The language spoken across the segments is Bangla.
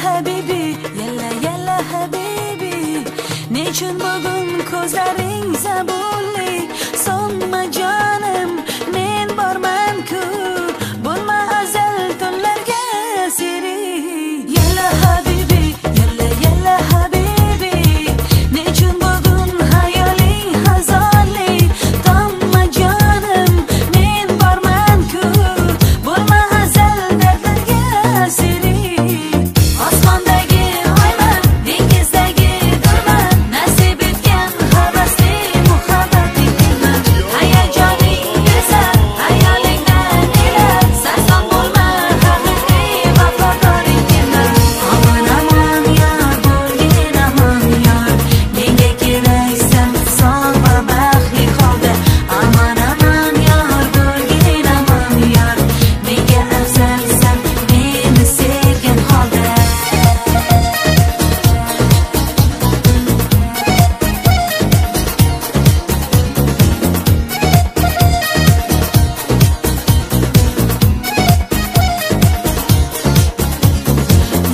habibi, yalla habibi. Nechun bugun ko'zlaring zabunli, sonma jonim, men borman-ku, bo'lma azal tunlarga asiri. Yalla habibi, yalla habibi. Nechun bugun hayoling hazonli, tomma jonim, men borman-ku, bo'lma azal dardlarga asiri. Osmondagi oyman, dengizdagi durman, nasib etgan havasli muhabbatingman. Hayajoning esa hayolingdan elar, sarson bo'lma haqiqiy vafodoringman. Aman aman yor, bo'lgin aman yor, menga keraksan sog' va baxtli holda. Aman aman yor, bo'lgin aman yor, menga afzalsan meni sevgan holda.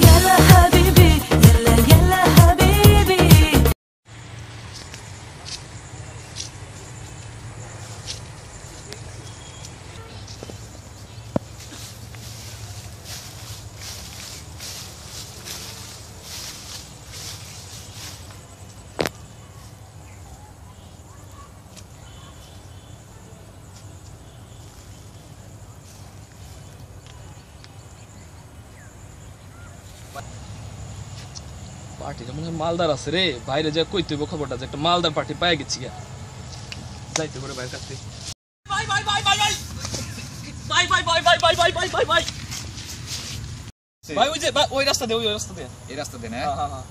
Yalla habibi, yalla habibi. পার্টিটা মনে হয় মালদার আছে রে, বাইরে যা কইতে হইব খবরটা যে একটা মালদার পার্টি পাই গেছি গা। যাইতে পারে বাইরের কাছে। Bye bye bye bye bye bye bye bye bye bye bye bye bye bye ভাই ওই যে ওই রাস্তা দে, ওই রাস্তা দে, এই রাস্তা দেন। হ্যাঁ হ্যাঁ হ্যাঁ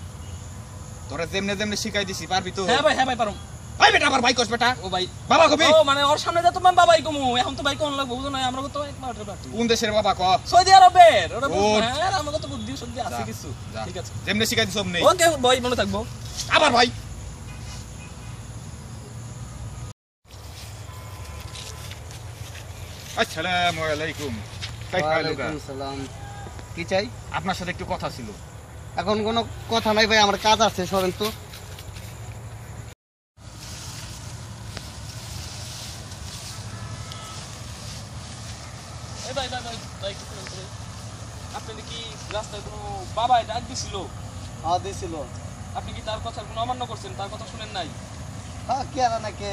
তোরা যেমনে যেমনে শিখাই দিছি পারবি তো? হ্যাঁ ভাই পারুম। ভাই বেটা আমার ভাই কস বেটা। ও ভাই বাবা কবি ও মানে ওর সামনে যা তোমার বাবাই কমু, এখন তো ভাই কোন লাগবো বুঝো না, আমরা তো এক মাঠের পার্টি। কোন দেশের বাবা ক? সৌদি আরবের। ওরা ও। হ্যাঁ আমাকে তো বুদ্ধি শুদ্ধি আছে কিছু। যা। ঠিক আছে যেমনে শিখাই দিছ অমনি। ওকে ভাই মনে থাকবো। আবার ভাই আসসালামু আলাইকুম। ওয়ালাইকুম সালাম। কি চাই? আপনার সাথে একটু কথা ছিল। এখন কোনো কথা নাই ভাই, আমার কাজ আছে, সরেন তো। এই ভাই ভাই ভাই ভাই কিছু বলতে ভাই। আপনি কি রাস্তায় কোনো বাবাই ডাক দিছিল? হ্যাঁ দিছিল। আপনি কি তার কথা কোনো অমান্য করছেন? তার কথা শুনেন নাই? হ্যাঁ কে আর নাকি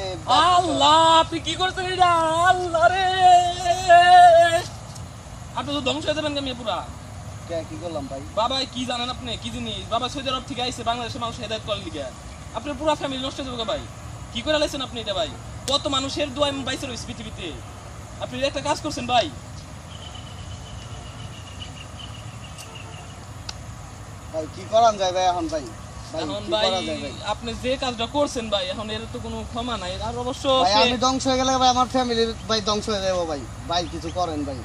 আল্লাহ আপনি কি করছেন এটা? আল্লাহ রে আপনি তো ধ্বংস হয়ে যাবেন আমি পুরা। কে কি করলাম ভাই? বাবা কি জানেন আপনি কি জিনিস? বাবা সৌদি আরব থেকে আইছে বাংলাদেশের মানুষ হেদায়েত করার লিগে। আপনি পুরা ফ্যামিলি নষ্ট হয়ে যাবে ভাই। কি করে লাইছেন আপনি এটা ভাই? কত মানুষের দোয়া আমি পাইছে রইছি পৃথিবীতে, আপনি একটা কাজ করছেন ভাই। ভাই কি করান যায় ভাই এখন ভাই? এখন কি ভাই করা যায় ভাই? আপনি যে কাজটা করছেন ভাই, এখন এর তো কোনো ক্ষমা নাই। আর অবশ্য ভাই আমি ধ্বংস হয়ে গেলে ভাই আমার ফ্যামিলি ভাই ধ্বংস হয়ে যাবো ভাই। ভাই কিছু করেন ভাই।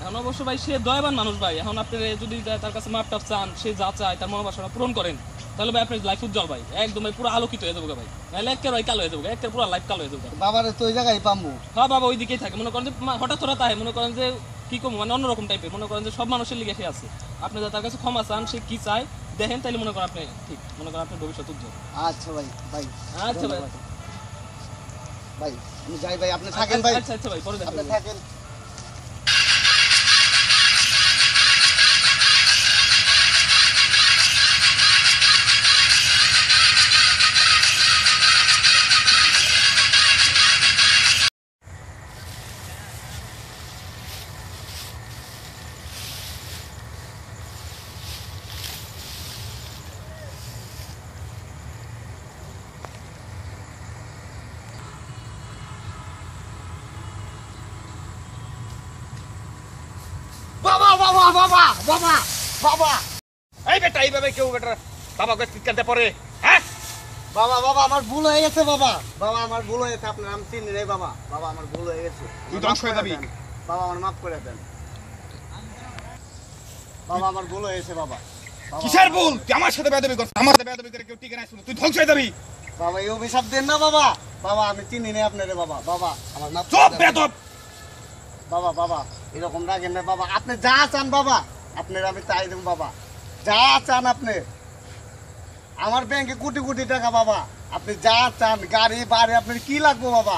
এখন অবশ্য ভাই সে দয়াবান মানুষ ভাই। এখন আপনি যদি তার কাছে মাপ টাপ চান, সে যা চায় তার মনোবাসনা পূরণ করেন, তাহলে ভাই আপনার লাইফ উজ্জ্বল ভাই, একদম ভাই পুরো আলোকিত হয়ে যাবে ভাই। নাহলে একের ভাই কালো হয়ে যাবে, একের পুরো লাইফ কালো হয়ে যাবে। বাবারে তো ওই জায়গায় পামু। হ্যাঁ বাবা ওই দিকেই থাকে। মনে করেন যে হঠাৎ হঠাৎ আয়, মনে করেন যে কি কম মানে অন্যরকম টাইপের, মনে করেন যে সব মানুষের লিগে সে আছে। আপনি যা তার কাছে ক্ষমা চান, সে কি চায় দেখেন, তাইলে মনে করেন আপনি ঠিক, মনে করেন আপনার ভবিষ্যৎ উজ্জ্বল। আচ্ছা ভাই ভাই আচ্ছা ভাই ভাই আমি যাই ভাই, আপনি থাকেন ভাই। আচ্ছা আচ্ছা ভাই পরে আপনি দেখেন। থাকেন। বাবা বাবা বাবা বাবা বাবা এই বেটা এইভাবে কেউ বেটা বাবাকে চিৎকারতে পড়ে? হ্যাঁ বাবা বাবা আমার ভুল হয়ে গেছে বাবা। বাবা আমার ভুল হয়ে গেছে, আপনার নাম চিনি রে বাবা। বাবা আমার ভুল হয়ে গেছে, তুই ধ্বংস হয়ে যাবি। বাবা আমার মাফ করে দেন। বাবা আমার ভুল হয়ে গেছে বাবা। বাবা, কিসের ভুল? তুই আমার সাথে বেয়াদবি করছিস, আমার সাথে বেয়াদবি করে কেউ টিকে নাই শুনো, তুই ধ্বংস হয়ে যাবি। বাবা এই অভিশাপ দেন না বাবা। বাবা আমি চিনি না আপনারে বাবা। বাবা আমার মাফ করে চুপ দেন। বেয়াদব। বাবা বাবা এরকম রাখেন না বাবা, আপনি যা চান বাবা আপনার আমি তাই দেব বাবা। যা চান আপনি, আমার ব্যাংকে কোটি কোটি টাকা বাবা, আপনি যা চান, গাড়ি বাড়ি, আপনার কি লাগবে বাবা?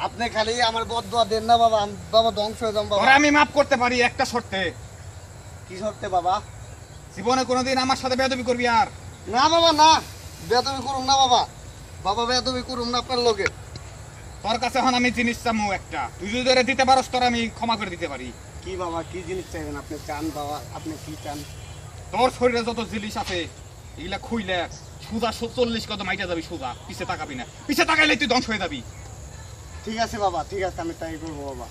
আপনি খালি আমার বদদোয়া দেন না বাবা, আমি বাবা ধ্বংস হয়ে যাম বাবা। তোরা আমি মাফ করতে পারি একটা শর্তে, কি সত্যি বাবা? জীবনে কোনোদিন আমার সাথে বেয়াদবি করবি আর। না বাবা না, বেয়াদবি করুন না বাবা, বাবা বেয়াদবি করুন না আপনার লোকে। তোর কাছে এখন আমি জিনিস চামু একটা, তুই যদি ওরে দিতে পারস তোর আমি ক্ষমা করে দিতে পারি। কি বাবা, কি জিনিস চাইবেন আপনি? চান বাবা, আপনি কি চান? তোর শরীরে যত জিনিস আছে এগুলা খুইলে সোজা 40 কদম মাইটা যাবি, সোজা পিছে তাকাবি না, পিছে তাকাইলে তুই ধ্বংস হয়ে যাবি। ঠিক আছে বাবা, ঠিক আছে, আমি তাই করবো বাবা,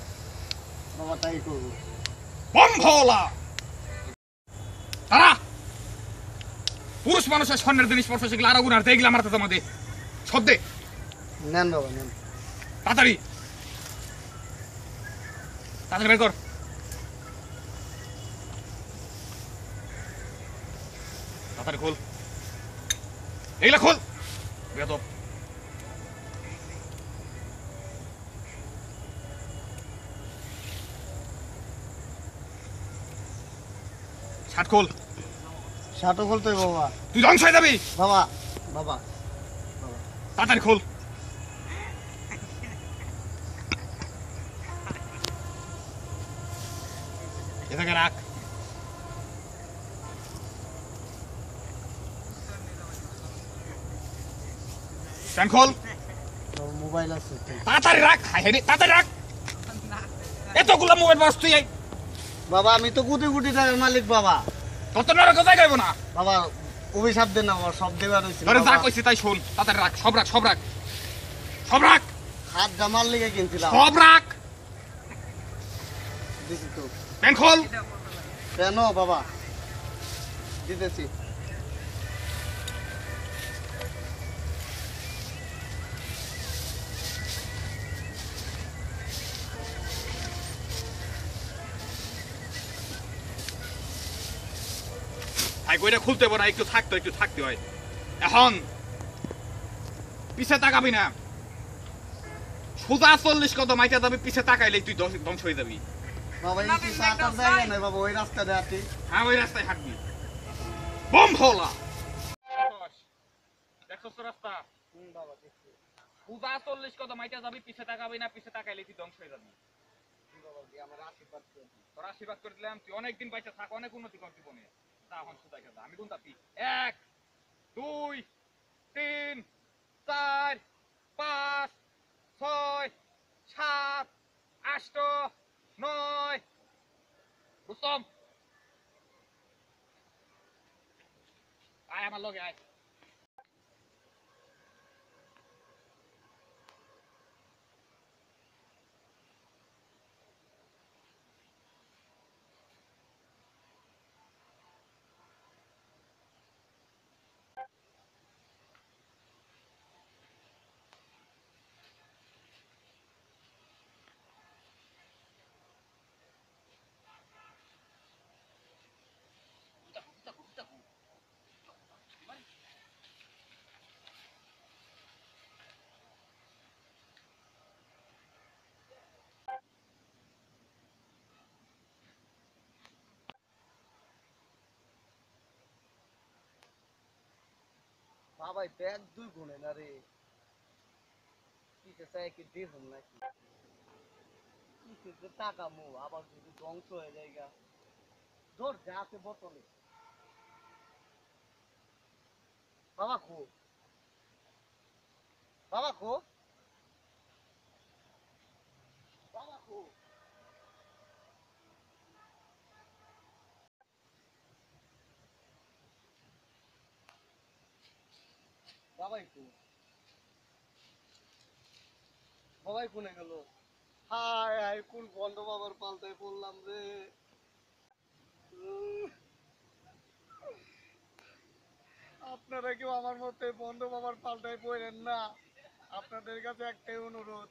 বাবা তাই করবো। বন্ধলা তারা পুরুষ মানুষের স্বর্ণের জিনিস পড়ছে, সেগুলো আরো গুণার দেখলে আমার হাতে জমা দে, সব দে নেন বাবা নেন। তাড়াতাড়ি, তাড়াতাড়ি বের কর। তাড়াতাড়ি খোল, এইগুলা খোল বেয়াদব। শার্ট খোল, শার্টও বলতে বাবা। তুই ধ্বংস হয়ে যাবি। বাবা বাবা তাড়াতাড়ি খোল, এটাকে রাখ। প্যান্ট খোল, বাবা, মোবাইল আছে তো। তাড়াতাড়ি রাখ, হাই হাই রে, তাড়াতাড়ি রাখ। এতগুলো মোবাইল বাস তুই, বাবা আমি তো কোটি কোটি টাকার মালিক বাবা। কত নরক কোথায় গাইব না। বাবা অভিশাপ দেন না বাবা, সব দেবার হয়েছিল তোরে যা বাবা। কইছি তাই শোন, তাড়াতাড়ি রাখ, সব রাখ, সব রাখ, সব রাখ, হাত জামার লেগে কিনছিলাম। সব রাখ। দিছি তো। প্যান্ট খোল, কেন বাবা? দিতেছি। ভাই কইরা খুলতে পারে, একটু থাকতে হয়। এখন পিছে তাকাবি না, সোজা 40 কদম মাইটা যাবি, পিছে তাকাইলেই তুই ধ্বংস হয়ে যাবি। বাবা এই কি চাটার জায়গা নাই বাবা, ওই রাস্তাটা আছি। হ্যাঁ ওই রাস্তায় হাঁটবি। বম ভোলা দেখছস তো রাস্তা, বাবা দেখছি। সোজা 40 কদম মাইটা যাবি, পিছে তাকাবি না, পিছে তাকাইলেই তুই ধ্বংস হয়ে যাবি। বাবা কি আমার আশীর্বাদ করুন। তোর আশীর্বাদ করে দিলাম, তুই অনেকদিন বাইচা থাক, অনেক উন্নতি কর জীবনে। তা এখন সোজা যা, আমি গুনতাছি 1 2 3 4 5 6 7 8 9 রুস্তম আয় আমার লগে আয়। বাবা ব্যাগ দুই গুণে না রে, কিসে চাই কি দেখুন নাকি? কিসে টাকা মো আবার যদি ধ্বংস হয়ে যায় গা। ধর যা আছে বোতলে। বাবা খো, বাবা খো, বাবা খো। বাবাই খো, বাবাই কোনে গেল? হায় হায়, কোন বন্ধ বাবার পাল্টায় পড়লাম রে। আপনারা কেউ আমার মতে বন্ধ বাবার পাল্টায় পড়েন না, আপনাদের কাছে একটাই অনুরোধ,